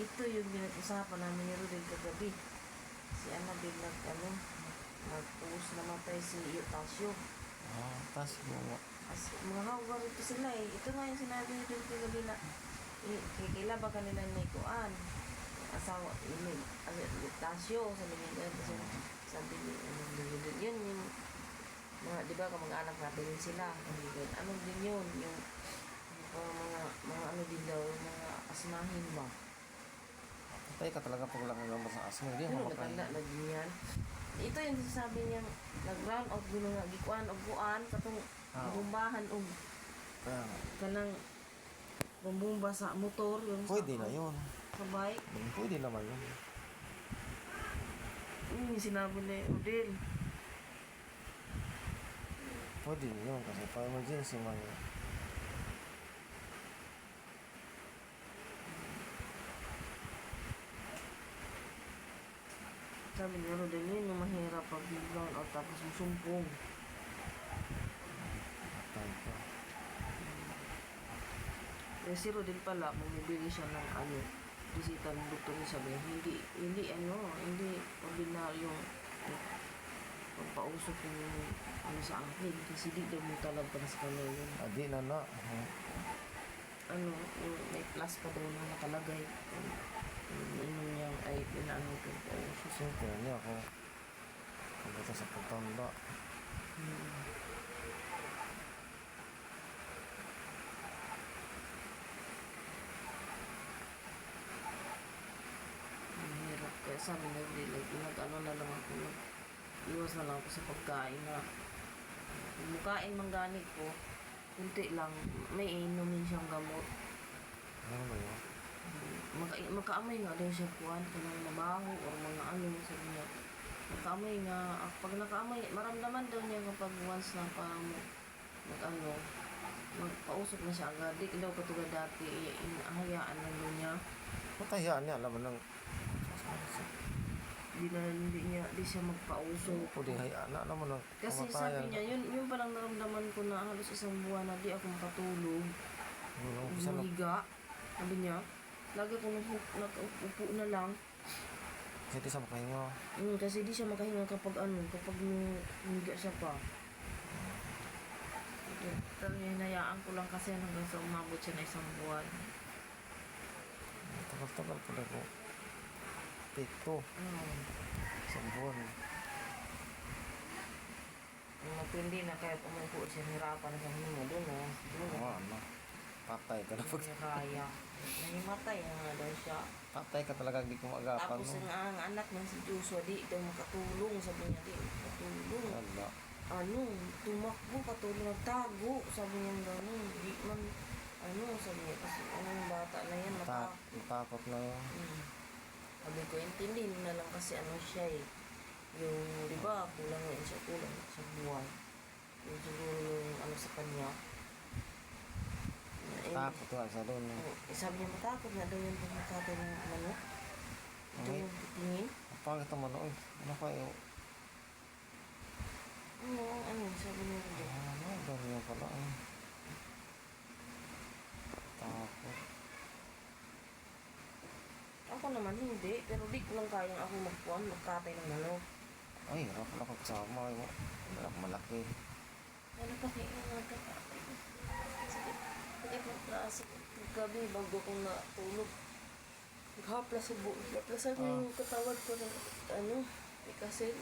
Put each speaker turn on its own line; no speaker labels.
ito yung pinag-usapan namin ni Rodel kagabi. Si Annabelle nag-post namatay si Eutasio.
Tas mo.
As mga hawgar ito sila eh. Ito nga yung sinabi ni Rodel kagabi na kikila ba kanila ni Kuan? Asawa, Eutasio, sabi niya kasi sabi ni Rodel, yun yung mga, di ba kamag-anak natin yun sila. Ano din yun, yung mga ano din daw, mga asnahin ba?
Patay ka talaga pag lang ng mga asmo. Hindi
Ano
mo
natanda
makain.
na din yan? Ito yung sasabi niya, nag-run out din nga, gikuan o buan, katong bumbahan o kanang bumbumba sa motor. Yung
Pwede
sa,
na yun.
sa bike.
Pwede naman yun.
Yung sinabi ni Odil.
Pwede yun kasi pa emergency man yun.
Sabi ni Rodel, yun yung mahirap pag biglang out tapos susumpong.
Patay ka.
Eh, si Rodel pala, bumibili siya ng bisita ng doktor niya, sabi niya, hindi ordinaryong pagpausok yung sa akin kasi di daw mo talaga na sa kanya yun.
Di na na.
Yung may plus pa daw na nakalagay. Inom niya ay pinano ko pausok.
Siyempre niya ako. Pagkata sa pagtanda.
Mahirap. Kaya sabi na nag-ano na lang ako. Iwas na lang ako sa pagkain na mukain mangganit ko. Kunti lang. May inumin siyang gamot.
Ano ba yun?
Magkaamoy nga daw siya kuhan. Kanang mabaho o mga sabi niya. Magkaamoy nga. Pag nakaamoy, maramdaman daw niya kapag once na parang magpausok na siya agad. Di daw katulad dati. Hayaan lang daw niya.
Matayaan niya. Alam mo nang
Di siya magpausok.
pwedeng hayaan na. Alam mo nang
Kasi sabi niya, yun palang naramdaman ko na halos isang buwan na di ako makatulog. Bumiga. Sabi niya, lagi ko nakaupo na lang.
Kasi di sa makahinga.
Kasi di siya makahinga kapag humiga siya pa. Pero hinayaan ko lang kasi hanggang sa umabot siya na isang buwan.
Tagal-tagal pala ko. Pito. Isang buwan.
Hindi na kahit umupo siya, hirapan na siya hininga doon.
Ano? Patay ka na pag...
Kaya. Nahimatay na nga daw siya.
Patay ka talaga. Hindi ko magapan.
Tapos ang anak niya si Joshua, di daw makatulong. Sabi niya, di makatulong.
Wala.
Tumakbo, katulong, nagtago. Sabi niya gano'n. Di man, sabi niya. Kasi bata na yan,
Matakot na yun.
Sabi ko, intindihin mo na lang kasi siya eh. Yung, di ba, kulang siya buhay. Yung siguro yung sa kanya.
Takot nga siya doon.
Sabi niya, matakot na daw yung pagkakatay ng manok. Ito yung titingin.
Pangit ang manok. Ano kayo?
Sabi niya rin.
Ganyan pala. Takot.
Ako naman hindi, pero di ko lang kayang ako magkatay ng manok.
Ay, hirap pala kung kasama. Malaki.
Ano pa kayo nagkakatay ko? Sige magplasik. Gabi, bago kong natulog. Naghaplas sa buo. Naplasan ko yung katawad ko ng, kasi